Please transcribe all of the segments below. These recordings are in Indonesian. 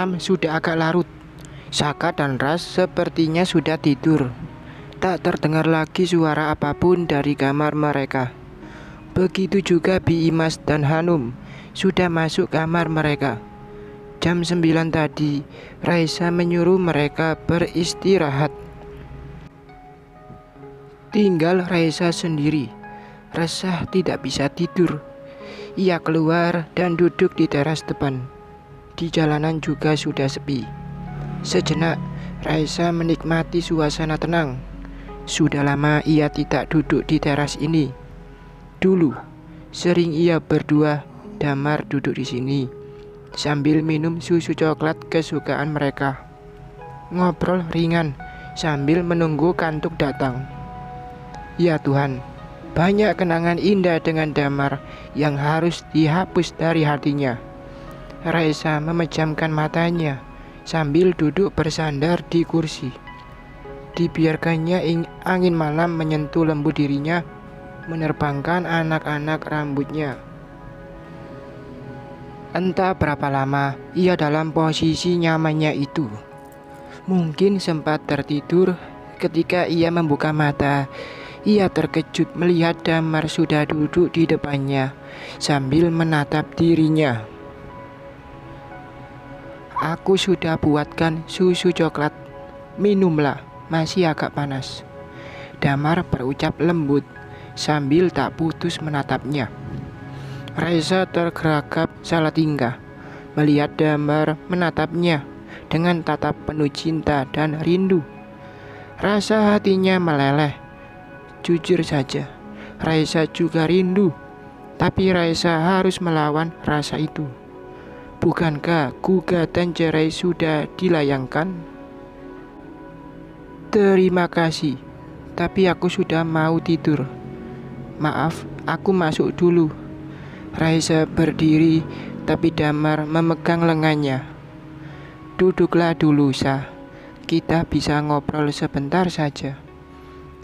Malam sudah agak larut. Saka dan Ras sepertinya sudah tidur. Tak terdengar lagi suara apapun dari kamar mereka. Begitu juga Bi Imas dan Hanum sudah masuk kamar mereka. Jam 9 tadi, Raisa menyuruh mereka beristirahat. Tinggal Raisa sendiri. Resah tidak bisa tidur. Ia keluar dan duduk di teras depan. Di jalanan juga sudah sepi. Sejenak, Raisa menikmati suasana tenang. Sudah lama ia tidak duduk di teras ini. Dulu, sering ia berdua damar duduk di sini, sambil minum susu coklat kesukaan mereka. Ngobrol ringan, sambil menunggu kantuk datang. Ya Tuhan, banyak kenangan indah dengan damar yang harus dihapus dari hatinya. Raisa memejamkan matanya sambil duduk bersandar di kursi. Dibiarkannya angin malam menyentuh lembut dirinya, menerbangkan anak-anak rambutnya. Entah berapa lama ia dalam posisi nyamannya itu. Mungkin sempat tertidur. Ketika ia membuka mata, ia terkejut melihat damar sudah duduk di depannya sambil menatap dirinya. Aku sudah buatkan susu coklat. Minumlah, masih agak panas. Damar berucap lembut sambil tak putus menatapnya. Raisa tergerakap salah tingkah melihat Damar menatapnya dengan tatap penuh cinta dan rindu. Rasa hatinya meleleh. Jujur saja, Raisa juga rindu. Tapi Raisa harus melawan rasa itu. Bukankah gugatan cerai sudah dilayangkan? Terima kasih, tapi aku sudah mau tidur. Maaf, aku masuk dulu. Raisa berdiri, tapi Damar memegang lengannya. Duduklah dulu, Sa. Kita bisa ngobrol sebentar saja.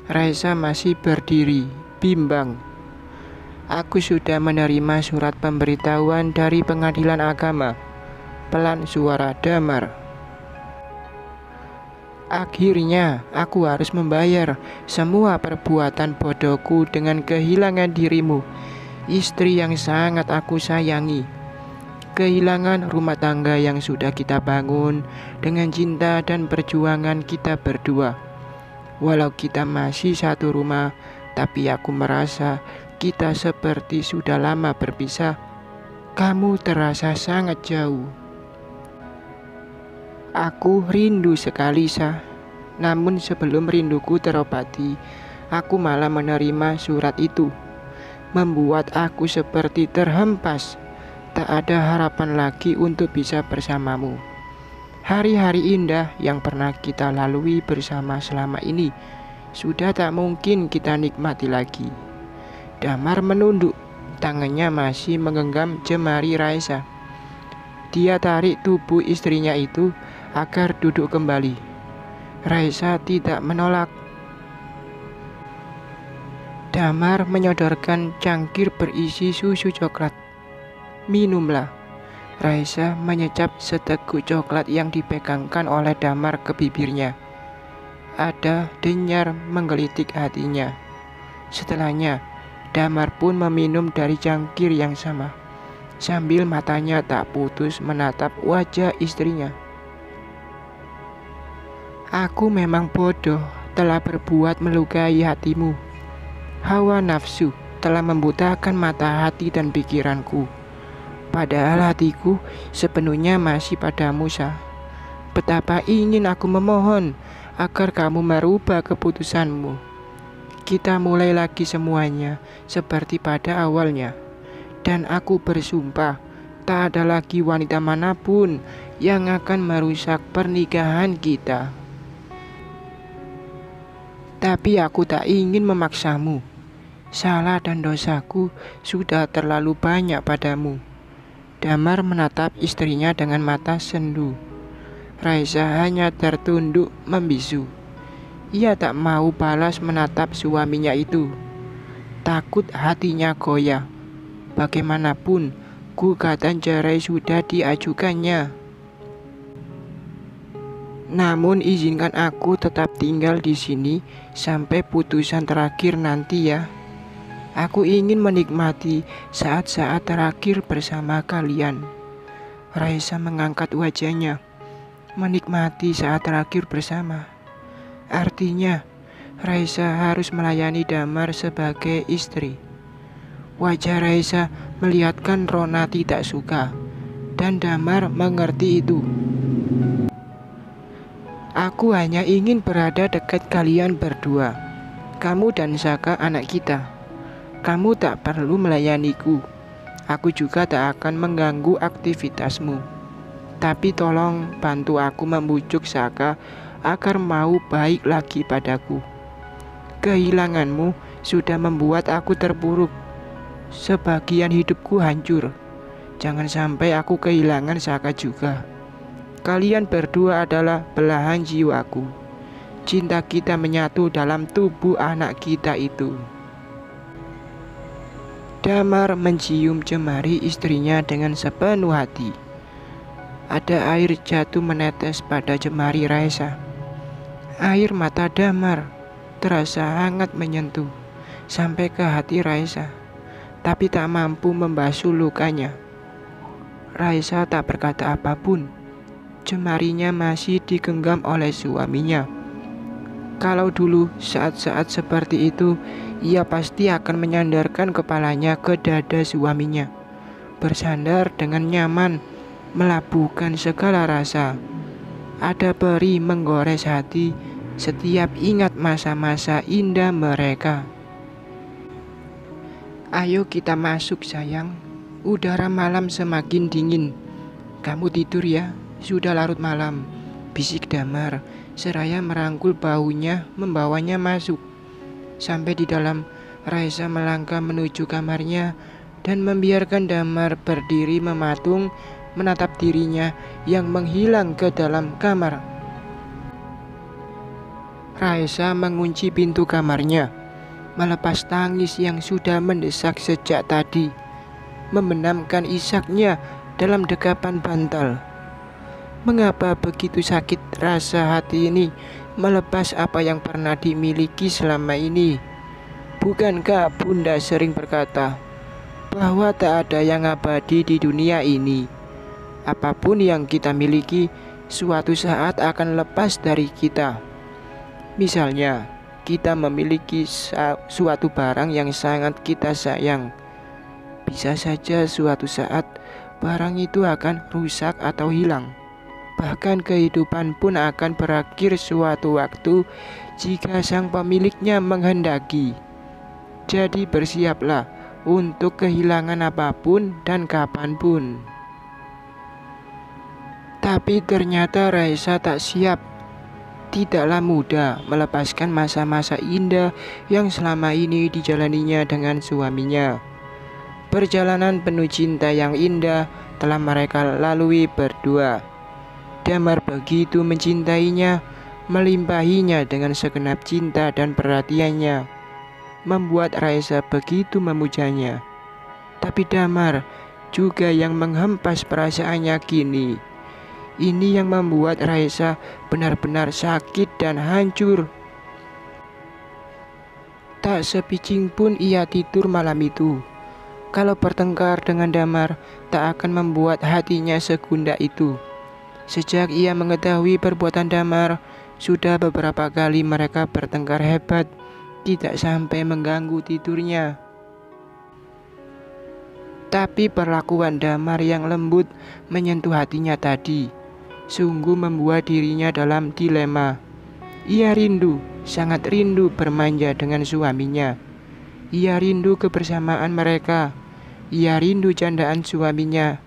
Raisa masih berdiri, bimbang. Aku sudah menerima surat pemberitahuan dari pengadilan agama. Pelan suara Damar. Akhirnya aku harus membayar semua perbuatan bodohku dengan kehilangan dirimu, istri yang sangat aku sayangi. Kehilangan rumah tangga yang sudah kita bangun dengan cinta dan perjuangan kita berdua. Walau kita masih satu rumah, tapi aku merasa kita seperti sudah lama berpisah. Kamu terasa sangat jauh. Aku rindu sekali, Sa. Namun sebelum rinduku terobati, aku malah menerima surat itu. Membuat aku seperti terhempas. Tak ada harapan lagi untuk bisa bersamamu. Hari-hari indah yang pernah kita lalui bersama selama ini sudah tak mungkin kita nikmati lagi. Damar menunduk, tangannya masih menggenggam jemari Raisa. Dia tarik tubuh istrinya itu agar duduk kembali. Raisa tidak menolak. Damar menyodorkan cangkir berisi susu coklat. Minumlah. Raisa menyecap seteguk coklat yang dipegangkan oleh Damar ke bibirnya. Ada denyar menggelitik hatinya. Setelahnya, Damar pun meminum dari cangkir yang sama, sambil matanya tak putus menatap wajah istrinya. Aku memang bodoh telah berbuat melukai hatimu. Hawa nafsu telah membutakan mata hati dan pikiranku. Padahal hatiku sepenuhnya masih padamu, Sa. Betapa ingin aku memohon agar kamu merubah keputusanmu. Kita mulai lagi semuanya seperti pada awalnya. Dan aku bersumpah tak ada lagi wanita manapun yang akan merusak pernikahan kita. Tapi aku tak ingin memaksamu. Salah dan dosaku sudah terlalu banyak padamu. Damar menatap istrinya dengan mata sendu. Raisa hanya tertunduk membisu. Ia tak mau balas menatap suaminya itu. Takut hatinya goyah. Bagaimanapun, gugatan cerai sudah diajukannya. Namun izinkan aku tetap tinggal di sini sampai putusan terakhir nanti ya. Aku ingin menikmati saat-saat terakhir bersama kalian. Raisa mengangkat wajahnya. Menikmati saat terakhir bersama. Artinya, Raisa harus melayani Damar sebagai istri. Wajah Raisa melihatkan Rona tidak suka, dan Damar mengerti itu. Aku hanya ingin berada dekat kalian berdua, kamu dan Saka anak kita. Kamu tak perlu melayaniku. Aku juga tak akan mengganggu aktivitasmu. Tapi tolong bantu aku membujuk Saka agar mau baik lagi padaku. Kehilanganmu sudah membuat aku terpuruk. Sebagian hidupku hancur. Jangan sampai aku kehilangan Saka juga. Kalian berdua adalah belahan jiwaku. Cinta kita menyatu dalam tubuh anak kita itu. Damar mencium jemari istrinya dengan sepenuh hati. Ada air jatuh menetes pada jemari Raisa. Air mata Damar terasa hangat menyentuh sampai ke hati Raisa, tapi tak mampu membasuh lukanya. Raisa tak berkata apapun. Jemarinya masih digenggam oleh suaminya. Kalau dulu saat-saat seperti itu, ia pasti akan menyandarkan kepalanya ke dada suaminya, bersandar dengan nyaman, melabuhkan segala rasa. Ada perih menggores hati setiap ingat masa-masa indah mereka. Ayo kita masuk sayang, udara malam semakin dingin. Kamu tidur ya, sudah larut malam, bisik Damar seraya merangkul bahunya membawanya masuk. Sampai di dalam, Raisa melangkah menuju kamarnya dan membiarkan Damar berdiri mematung menatap dirinya yang menghilang ke dalam kamar. Raisa mengunci pintu kamarnya, melepas tangis yang sudah mendesak sejak tadi, membenamkan isaknya dalam dekapan bantal. Mengapa begitu sakit rasa hati ini melepas apa yang pernah dimiliki selama ini? Bukankah Bunda sering berkata bahwa tak ada yang abadi di dunia ini? Apapun yang kita miliki suatu saat akan lepas dari kita. Misalnya, kita memiliki suatu barang yang sangat kita sayang. Bisa saja suatu saat barang itu akan rusak atau hilang. Bahkan kehidupan pun akan berakhir suatu waktu jika sang pemiliknya menghendaki. Jadi bersiaplah untuk kehilangan apapun dan kapanpun. Tapi ternyata Raisa tak siap. Tidaklah mudah melepaskan masa-masa indah yang selama ini dijalaninya dengan suaminya. Perjalanan penuh cinta yang indah telah mereka lalui berdua. Damar begitu mencintainya, melimpahinya dengan segenap cinta dan perhatiannya, membuat Raisa begitu memujanya. Tapi Damar juga yang menghempas perasaannya kini. Ini yang membuat Raisa benar-benar sakit dan hancur. Tak sepicing pun ia tidur malam itu. Kalau bertengkar dengan Damar, tak akan membuat hatinya segundak itu. Sejak ia mengetahui perbuatan Damar, sudah beberapa kali mereka bertengkar hebat, tidak sampai mengganggu tidurnya. Tapi perlakuan Damar yang lembut menyentuh hatinya tadi, sungguh membuat dirinya dalam dilema. Ia rindu, sangat rindu bermanja dengan suaminya. Ia rindu kebersamaan mereka. Ia rindu candaan suaminya.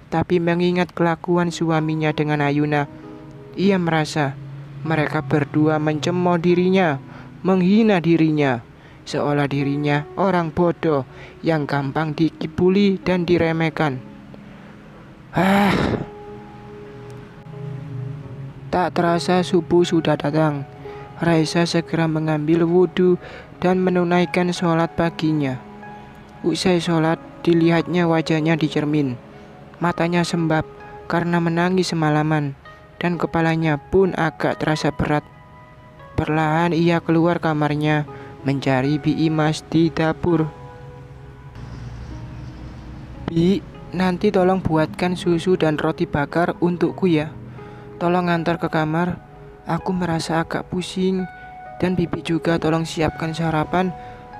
Tapi mengingat kelakuan suaminya dengan Ayuna, ia merasa mereka berdua mencemooh dirinya, menghina dirinya, seolah dirinya orang bodoh yang gampang dikibuli dan diremehkan. Tak terasa subuh sudah datang. Raisa segera mengambil wudhu dan menunaikan sholat paginya. Usai sholat, dilihatnya wajahnya di cermin. Matanya sembab karena menangis semalaman. dan kepalanya pun agak terasa berat. Perlahan ia keluar kamarnya mencari Bi Imas di dapur. "Bi, nanti tolong buatkan susu dan roti bakar untukku ya. Tolong antar ke kamar, aku merasa agak pusing. Dan Bibi juga tolong siapkan sarapan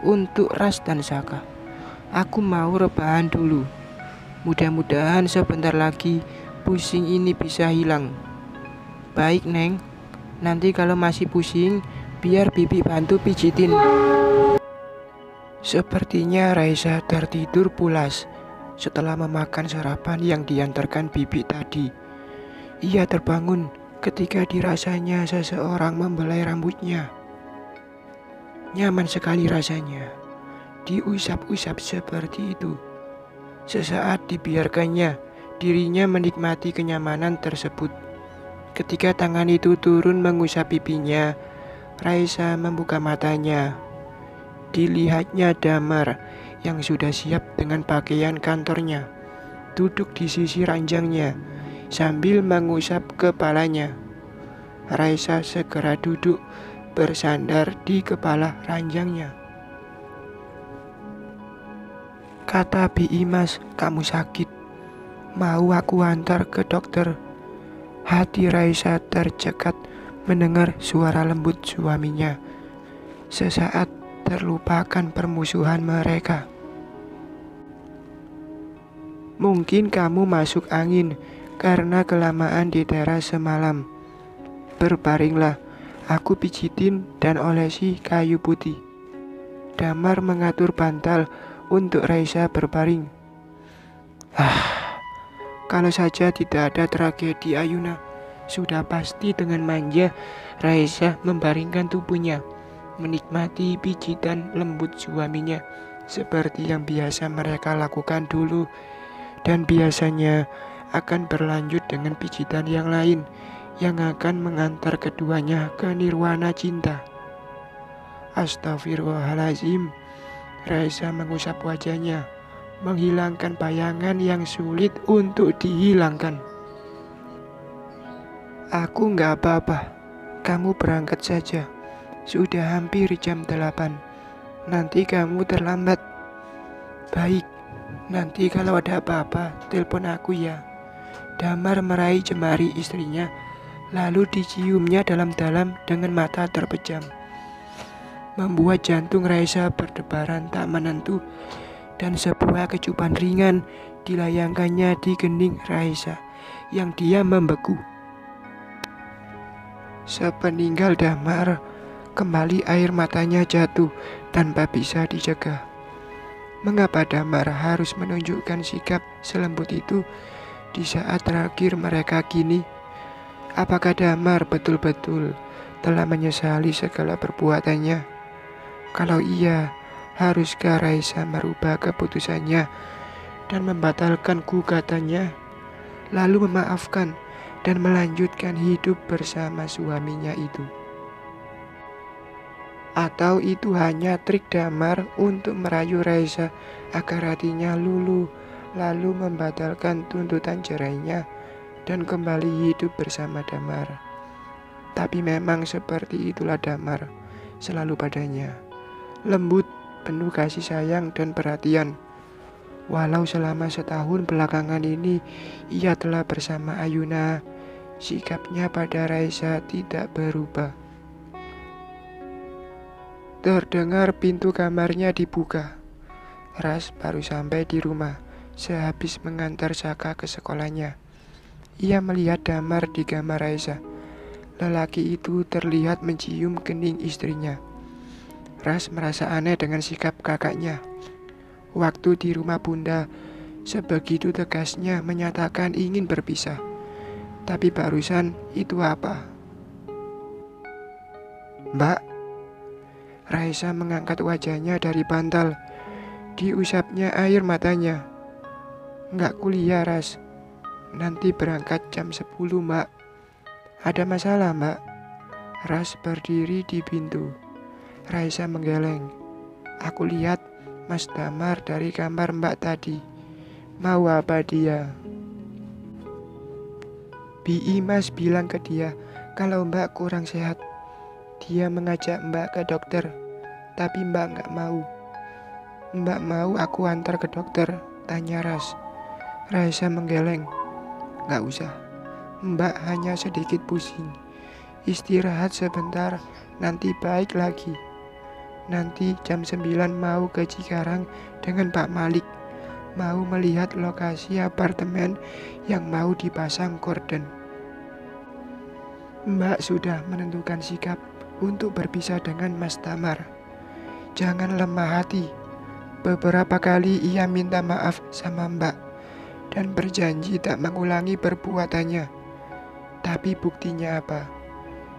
untuk Ras dan Saka. Aku mau rebahan dulu. Mudah-mudahan sebentar lagi pusing ini bisa hilang." "Baik, Neng. Nanti kalau masih pusing, biar Bibi bantu pijitin." Sepertinya Raisa tertidur pulas setelah memakan sarapan yang diantarkan Bibi tadi. Ia terbangun ketika dirasanya seseorang membelai rambutnya. Nyaman sekali rasanya, diusap-usap seperti itu. Sesaat dibiarkannya, dirinya menikmati kenyamanan tersebut. Ketika tangan itu turun mengusap pipinya, Raisa membuka matanya. Dilihatnya Damar yang sudah siap dengan pakaian kantornya, duduk di sisi ranjangnya sambil mengusap kepalanya. Raisa segera duduk bersandar di kepala ranjangnya. Kata Bi Imas, "Kamu sakit. Mau aku antar ke dokter?" Hati Raisa tercekat mendengar suara lembut suaminya. Sesaat terlupakan permusuhan mereka. "Mungkin kamu masuk angin karena kelamaan di teras semalam. Berbaringlah, aku pijitin dan olesi kayu putih." Damar mengatur bantal untuk Raisa berbaring. Kalau saja tidak ada tragedi Ayuna, sudah pasti dengan manja Raisa membaringkan tubuhnya, menikmati pijitan lembut suaminya seperti yang biasa mereka lakukan dulu, dan biasanya akan berlanjut dengan pijitan yang lain yang akan mengantar keduanya ke nirwana cinta. Astagfirullahaladzim. Raisa mengusap wajahnya, menghilangkan bayangan yang sulit untuk dihilangkan. "Aku nggak apa-apa, kamu berangkat saja. Sudah hampir jam 8. Nanti kamu terlambat." "Baik, nanti kalau ada apa-apa, telepon aku ya." Damar meraih jemari istrinya, lalu diciumnya dalam-dalam dengan mata terpejam. Membuat jantung Raisa berdebaran tak menentu, dan sebuah kecupan ringan dilayangkannya di kening Raisa yang diam membeku. Sepeninggal Damar, kembali air matanya jatuh tanpa bisa dicegah. Mengapa Damar harus menunjukkan sikap selembut itu di saat terakhir mereka kini? Apakah Damar betul-betul telah menyesali segala perbuatannya? Kalau iya, haruskah Raisa merubah keputusannya dan membatalkan gugatannya, lalu memaafkan dan melanjutkan hidup bersama suaminya itu? Atau itu hanya trik Damar untuk merayu Raisa agar hatinya luluh, lalu membatalkan tuntutan cerainya dan kembali hidup bersama Damar? Tapi memang seperti itulah Damar selalu padanya. Lembut, penuh kasih sayang dan perhatian. Walau selama setahun belakangan ini ia telah bersama Ayuna, sikapnya pada Raisa tidak berubah. Terdengar pintu kamarnya dibuka. Ras baru sampai di rumah sehabis mengantar Saka ke sekolahnya. Ia melihat Damar di kamar Raisa. Lelaki itu terlihat mencium kening istrinya. Ras merasa aneh dengan sikap kakaknya. Waktu di rumah Bunda, sebegitu tegasnya menyatakan ingin berpisah. Tapi barusan itu apa? "Mbak." Raisa mengangkat wajahnya dari bantal. Diusapnya air matanya. "Nggak kuliah, Ras. Nanti berangkat jam 10, Mbak." "Ada masalah, Mbak?" Ras berdiri di pintu. Raisa menggeleng. "Aku lihat Mas Damar dari kamar Mbak tadi. Mau apa dia?" Bi Imas bilang ke dia kalau Mbak kurang sehat. Dia mengajak Mbak ke dokter, tapi Mbak nggak mau. Mbak mau aku antar ke dokter, tanya Ras. Raisa menggeleng. Nggak usah, Mbak hanya sedikit pusing. Istirahat sebentar, nanti baik lagi. Nanti jam 9 mau ke Cikarang dengan Pak Malik. Mau melihat lokasi apartemen yang mau dipasang gorden. Mbak sudah menentukan sikap untuk berpisah dengan Mas Tamar. Jangan lemah hati. Beberapa kali ia minta maaf sama Mbak dan berjanji tak mengulangi perbuatannya. Tapi buktinya apa?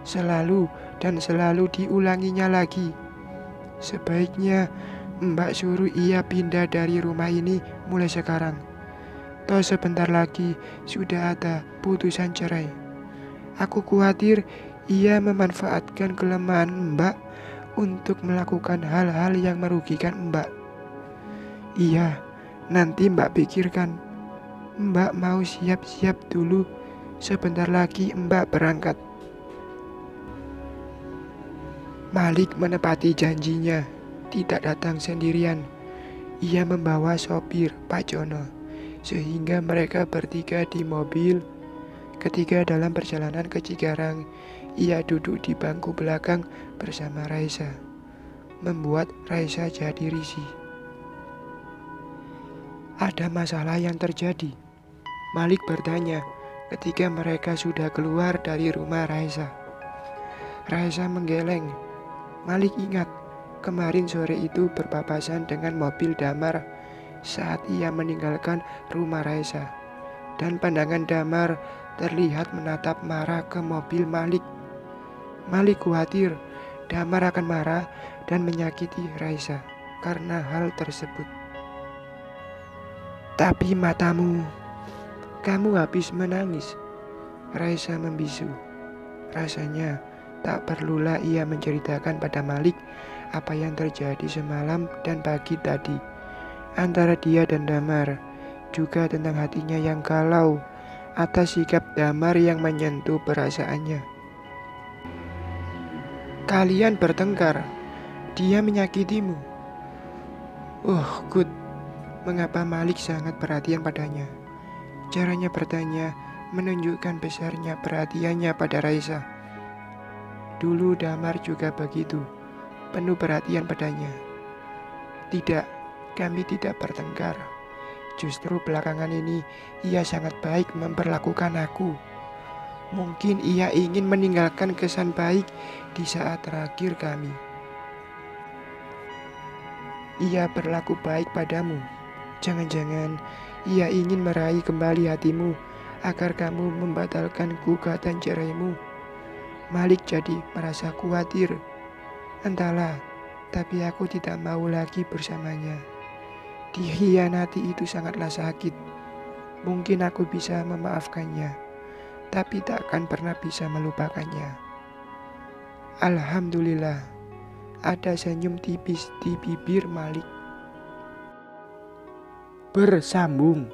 Selalu dan selalu diulanginya lagi. Sebaiknya Mbak suruh ia pindah dari rumah ini mulai sekarang. Toh sebentar lagi sudah ada putusan cerai. Aku khawatir ia memanfaatkan kelemahan Mbak untuk melakukan hal-hal yang merugikan Mbak. Iya, nanti Mbak pikirkan. Mbak mau siap-siap dulu. Sebentar lagi Mbak berangkat. Malik menepati janjinya, tidak datang sendirian. Ia membawa sopir Pak Jono, sehingga mereka bertiga di mobil. Ketika dalam perjalanan ke Cikarang, ia duduk di bangku belakang bersama Raisa, membuat Raisa jadi risih. Ada masalah yang terjadi? Malik bertanya ketika mereka sudah keluar dari rumah Raisa. Raisa menggeleng. Malik ingat kemarin sore itu berpapasan dengan mobil Damar saat ia meninggalkan rumah Raisa. Dan pandangan Damar terlihat menatap marah ke mobil Malik. Malik khawatir Damar akan marah dan menyakiti Raisa karena hal tersebut. Tapi matamu, kamu habis menangis. Raisa membisu. Rasanya tak perlulah ia menceritakan pada Malik apa yang terjadi semalam dan pagi tadi antara dia dan Damar, juga tentang hatinya yang galau atas sikap Damar yang menyentuh perasaannya. Kalian bertengkar, dia menyakitimu. Good. Mengapa Malik sangat perhatian padanya? Caranya bertanya menunjukkan besarnya perhatiannya pada Raisa. Dulu Damar juga begitu, penuh perhatian padanya. Tidak, kami tidak bertengkar. Justru belakangan ini ia sangat baik memperlakukan aku. Mungkin ia ingin meninggalkan kesan baik di saat terakhir kami. Ia berlaku baik padamu. Jangan-jangan ia ingin meraih kembali hatimu agar kamu membatalkan gugatan ceraimu. Malik jadi merasa khawatir. Entahlah, tapi aku tidak mau lagi bersamanya. Dikhianati itu sangatlah sakit. Mungkin aku bisa memaafkannya, tapi tak akan pernah bisa melupakannya. Alhamdulillah, ada senyum tipis di bibir Malik. Bersambung.